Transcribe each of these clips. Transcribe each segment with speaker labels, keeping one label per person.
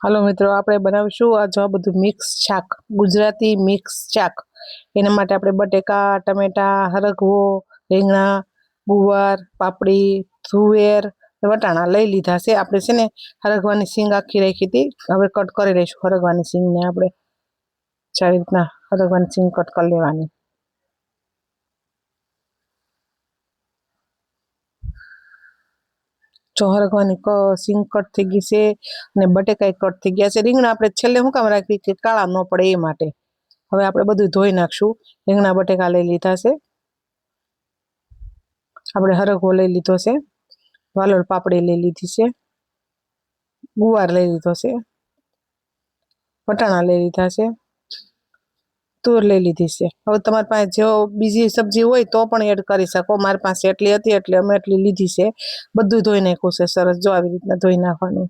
Speaker 1: હાલો મિત્રો, આપણે બનાવીશું આ જો બધું મિક્સ શાક, ગુજરાતી મિક્સ શાક. એના માટે આપણે બટેકા, ટમેટા, હરગવો, રીંગણા, ગુવાર, પાપડી, તુવેર, વટાણા લઈ લીધા છે. આપણે છે ને હરગવાની સિંગ આખી રાખી હતી, હવે કટ કરી લઈશું હરગવાની સિંગને. આપણે આવી રીતના હરગવાની સિંગ કટ કરી લેવાની. જો હરગવાની સિંગ કટ થઈ ગઈ છે અને બટેકા કટ થઈ ગયા છે. રીંગણા આપણે છેલ્લે શું કામ રાખવી કે કાળા ન પડે એ માટે. હવે આપણે બધું ધોઈ નાખશું. રીંગણા બટેકા લઈ લીધા છે, આપણે હરગવો લઈ લીધો છે, વાલોળ પાપડી લઈ લીધી છે, ગુવાર લઈ લીધો છે, વટાણા લઈ લીધા છે, તુર લઈ લીધી છે. હવે તમારી પાસે જો બીજી સબ્જી હોય તો પણ એડ કરી શકો. મારી પાસે એટલી હતી એટલે અમે એટલી લીધી છે. બધું ધોઈ નાખ્યું છે સરસ. જો આવી રીતના ધોઈ નાખવાનું.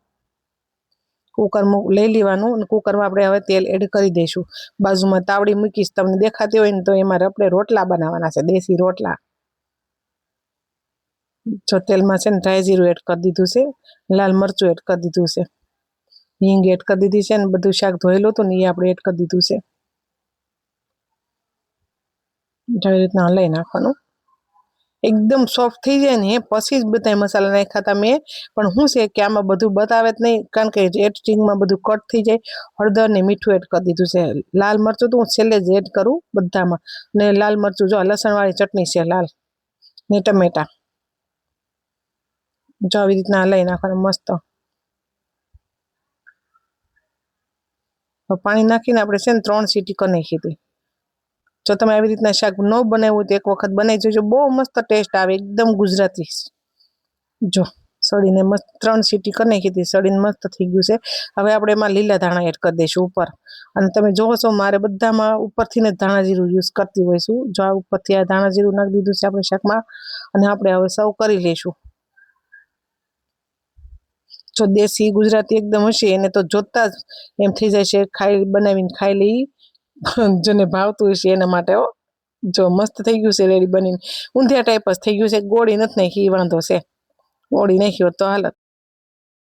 Speaker 1: કુકર લઈ લેવાનું અને કુકરમાં આપણે હવે તેલ એડ કરી દઈશું. બાજુમાં તાવડી મૂકીશ, તમને દેખાતી હોય ને તો એમાં આપણે રોટલા બનાવવાના છે, દેશી રોટલા. જો તેલમાં છે ને ડ્રાય જીરું એડ કરી દીધું છે, લાલ મરચું એડ કરી દીધું છે, હિંગ એડ કરી દીધી છે, ને બધું શાક ધોયેલું હતું ને એ આપણે એડ કરી દીધું છે. આવી રીતના લઈ નાખવાનું. એકદમ સોફ્ટ થઈ જાય ને પછી જ બધા મસાલા નાખ્યા હતા મેં. પણ શું છે કે આમાં બધું બતાવે જ નહીં, કારણ કે એડિટિંગમાં બધું કટ થઈ જાય. હળદર ને મીઠું એડ કરી દીધું છે. લાલ મરચું તો હું છેલ્લે જ એડ કરું બધામાં. ને લાલ મરચું જો લસણવાળી ચટણી છે લાલ, ને ટમેટા. જો આવી રીતના લઈ નાખવાનું મસ્ત. પાણી નાખીને આપણે છે ને 3 સીટી કરી નાખી હતી. જો તમે આવી રીતના શાક ન બનાવ્યું તો એક વખત બનાવી જોજો, બહુ મસ્ત ટેસ્ટ આવે, એકદમ ગુજરાતી. જો સળીને મસ્ત 3 સીટી કરી નાખી હતી, સળીને મસ્ત થઈ ગયું છે. હવે આપણે એમાં લીલા ધાણા એડ કરી દઈશું ઉપર. અને તમે જોવો છો મારે બધામાં ઉપરથી ને ધાણા જીરું યુઝ કરતી હોઈશું. જો આ ઉપરથી આ ધાણા જીરું નાખી દીધું છે આપણે શાકમાં, અને આપણે હવે સર્વ કરી લઈશું. જો દેશી ગુજરાતી એકદમ હશે એને તો જોતા જ એમ થઈ જાય છે બનાવીને ખાઈ લઈ, જેને ભાવતું હશે એના માટે. જો મસ્ત થઈ ગયું છે રેડી બનીને. ઊંધિયા ટાઈપ જ થઈ ગયું છે, ગોળી નથી નાખી એ વાંધો છે. ગોળી નાખી હોત તો હાલત.